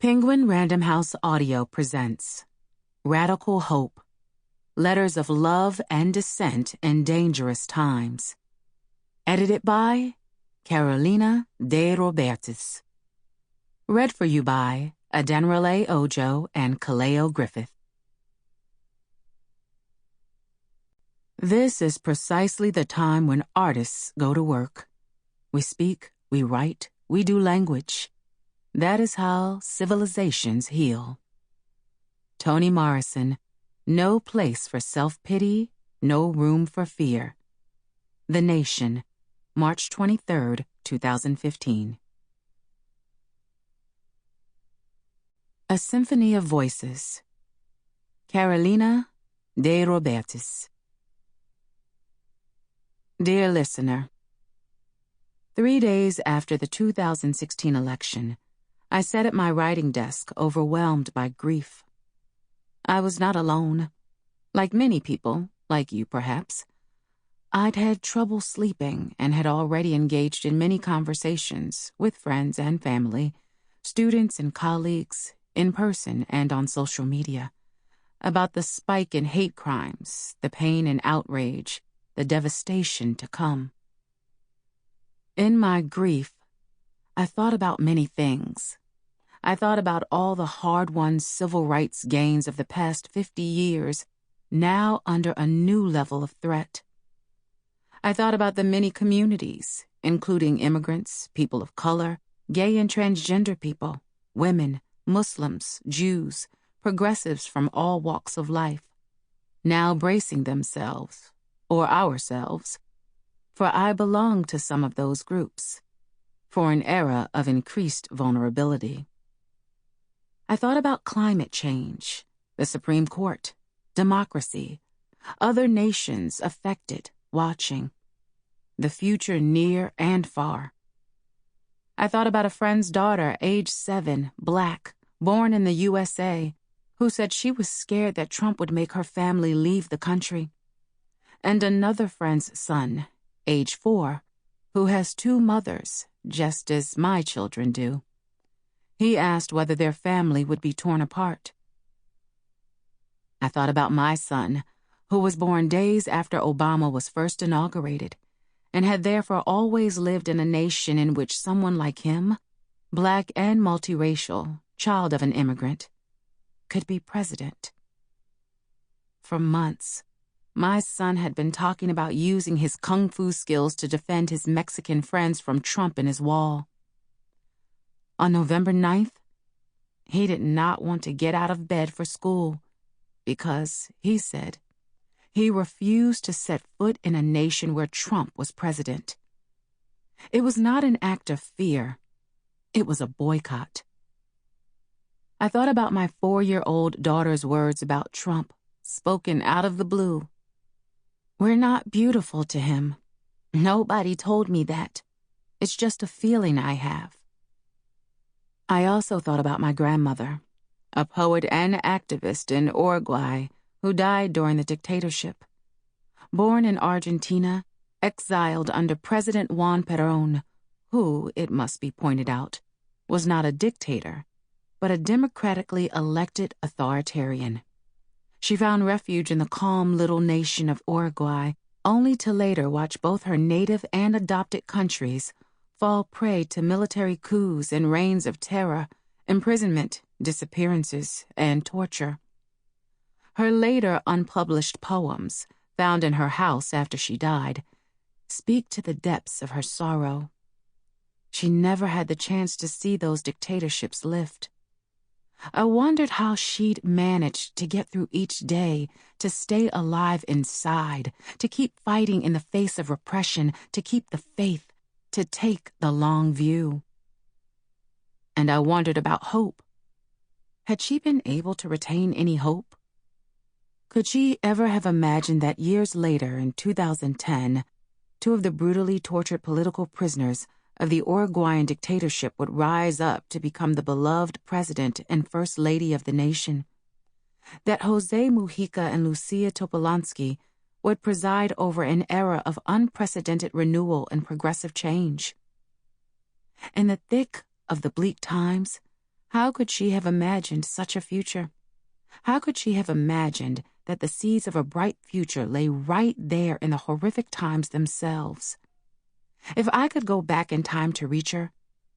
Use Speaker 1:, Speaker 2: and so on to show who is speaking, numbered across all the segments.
Speaker 1: Penguin Random House Audio presents Radical Hope, Letters of Love and Dissent in Dangerous Times. Edited by Carolina de Robertis. Read for you by Adenrele Ojo and Kaleo Griffith. This is precisely the time when artists go to work. We speak, we write, we do language. That is how civilizations heal. Toni Morrison, No Place for Self-Pity, No Room for Fear. The Nation, March 23, 2015. A Symphony of Voices. Carolina de Robertis. Dear listener, 3 days after the 2016 election, I sat at my writing desk, overwhelmed by grief. I was not alone. Like many people, like you perhaps, I'd had trouble sleeping and had already engaged in many conversations with friends and family, students and colleagues, in person and on social media, about the spike in hate crimes, the pain and outrage, the devastation to come. In my grief, I thought about many things. I thought about all the hard-won civil rights gains of the past 50 years, now under a new level of threat. I thought about the many communities, including immigrants, people of color, gay and transgender people, women, Muslims, Jews, progressives from all walks of life, now bracing themselves, or ourselves, for I belong to some of those groups, for an era of increased vulnerability. I thought about climate change, the Supreme Court, democracy, other nations affected, watching, the future near and far. I thought about a friend's daughter, age 7, Black, born in the USA, who said she was scared that Trump would make her family leave the country, and another friend's son, age 4, who has 2 mothers, just as my children do. He asked whether their family would be torn apart. I thought about my son, who was born days after Obama was first inaugurated, and had therefore always lived in a nation in which someone like him, Black and multiracial, child of an immigrant, could be president. For months, my son had been talking about using his kung fu skills to defend his Mexican friends from Trump and his wall. On November 9th, he did not want to get out of bed for school because, he said, he refused to set foot in a nation where Trump was president. It was not an act of fear. It was a boycott. I thought about my 4-year-old daughter's words about Trump, spoken out of the blue. We're not beautiful to him. Nobody told me that. It's just a feeling I have. I also thought about my grandmother, a poet and activist in Uruguay who died during the dictatorship. Born in Argentina, exiled under President Juan Perón, who, it must be pointed out, was not a dictator, but a democratically elected authoritarian. She found refuge in the calm little nation of Uruguay, only to later watch both her native and adopted countries fall prey to military coups and reigns of terror, imprisonment, disappearances, and torture. Her later unpublished poems, found in her house after she died, speak to the depths of her sorrow. She never had the chance to see those dictatorships lift. I wondered how she'd managed to get through each day, to stay alive inside, to keep fighting in the face of repression, to keep the faith, to take the long view. And I wondered about hope. Had she been able to retain any hope? Could she ever have imagined that years later, in 2010, 2 of the brutally tortured political prisoners of the Uruguayan dictatorship would rise up to become the beloved president and first lady of the nation? That Jose Mujica and Lucia Topolansky would preside over an era of unprecedented renewal and progressive change? In the thick of the bleak times, How could she have imagined such a future? How could she have imagined that the seeds of a bright future lay right there in the horrific times themselves? If I could go back in time to reach her,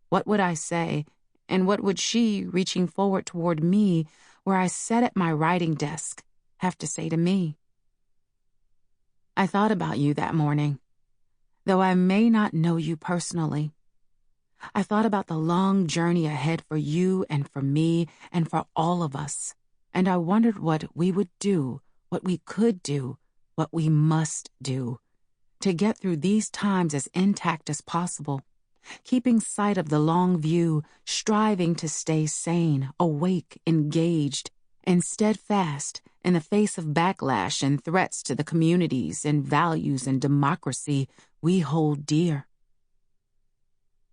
Speaker 1: what would I say, and what would she, reaching forward toward me, where I sat at my writing desk, have to say to me? I thought about you that morning, though I may not know you personally. I thought about the long journey ahead for you and for me and for all of us, and I wondered what we would do, what we could do, what we must do, to get through these times as intact as possible, keeping sight of the long view, striving to stay sane, awake, engaged, and steadfast in the face of backlash and threats to the communities and values and democracy we hold dear.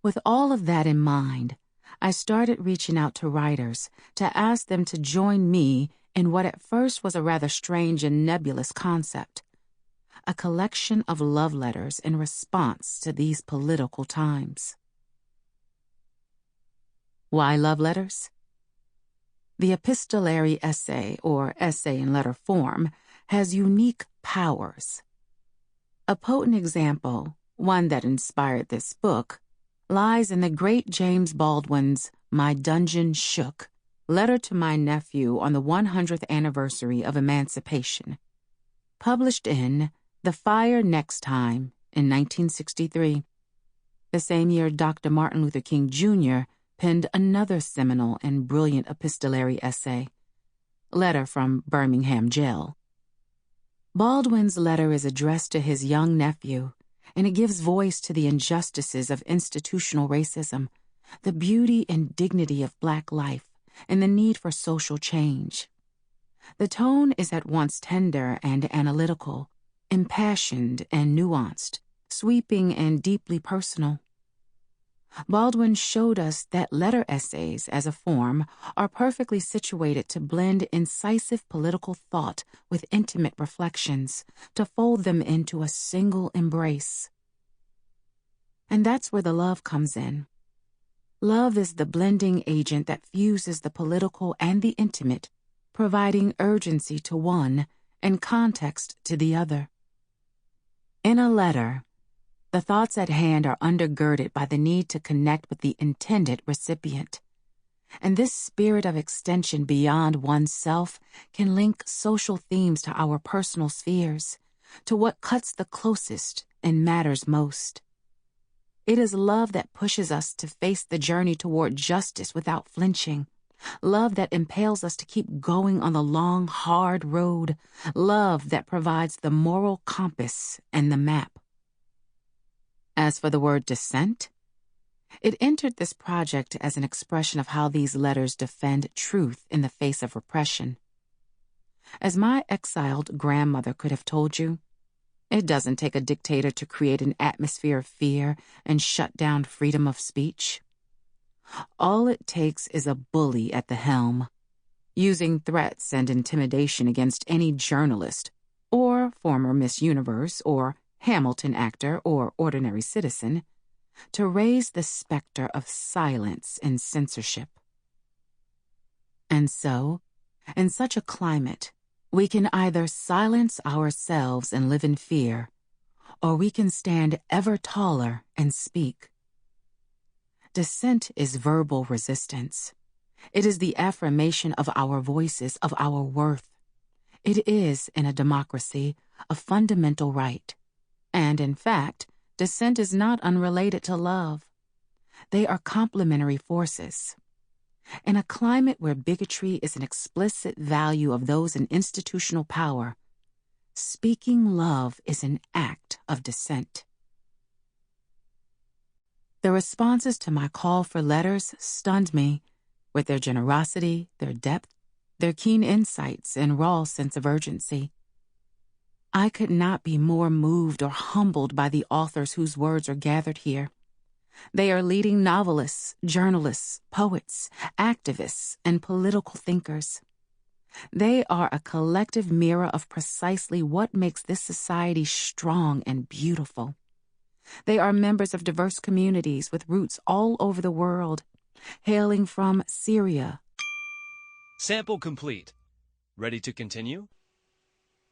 Speaker 1: With all of that in mind, I started reaching out to writers to ask them to join me in what at first was a rather strange and nebulous concept, a collection of love letters in response to these political times. Why love letters? The epistolary essay, or essay in letter form, has unique powers. A potent example, one that inspired this book, lies in the great James Baldwin's My Dungeon Shook, letter to my nephew on the 100th anniversary of emancipation, published in The Fire Next Time in 1963, the same year Dr. Martin Luther King Jr. penned another seminal and brilliant epistolary essay, Letter from Birmingham Jail. Baldwin's letter is addressed to his young nephew, and it gives voice to the injustices of institutional racism, the beauty and dignity of Black life, and the need for social change. The tone is at once tender and analytical, impassioned and nuanced, sweeping and deeply personal. Baldwin showed us that letter essays, as a form, are perfectly situated to blend incisive political thought with intimate reflections, to fold them into a single embrace. And that's where the love comes in. Love is the blending agent that fuses the political and the intimate, providing urgency to one and context to the other. In a letter, the thoughts at hand are undergirded by the need to connect with the intended recipient. And this spirit of extension beyond oneself can link social themes to our personal spheres, to what cuts the closest and matters most. It is love that pushes us to face the journey toward justice without flinching, love that impels us to keep going on the long, hard road, love that provides the moral compass and the map. As for the word dissent, it entered this project as an expression of how these letters defend truth in the face of repression. As my exiled grandmother could have told you, it doesn't take a dictator to create an atmosphere of fear and shut down freedom of speech. All it takes is a bully at the helm, using threats and intimidation against any journalist, or former Miss Universe, or Hamilton actor, or ordinary citizen, to raise the specter of silence and censorship. And so, in such a climate, we can either silence ourselves and live in fear, or we can stand ever taller and speak. Dissent is verbal resistance. It is the affirmation of our voices, of our worth. It is, in a democracy, a fundamental right. And, in fact, dissent is not unrelated to love. They are complementary forces. In a climate where bigotry is an explicit value of those in institutional power, speaking love is an act of dissent. The responses to my call for letters stunned me, with their generosity, their depth, their keen insights, and raw sense of urgency. I could not be more moved or humbled by the authors whose words are gathered here. They are leading novelists, journalists, poets, activists, and political thinkers. They are a collective mirror of precisely what makes this society strong and beautiful. They are members of diverse communities with roots all over the world, hailing from Syria.
Speaker 2: Sample complete. Ready to continue?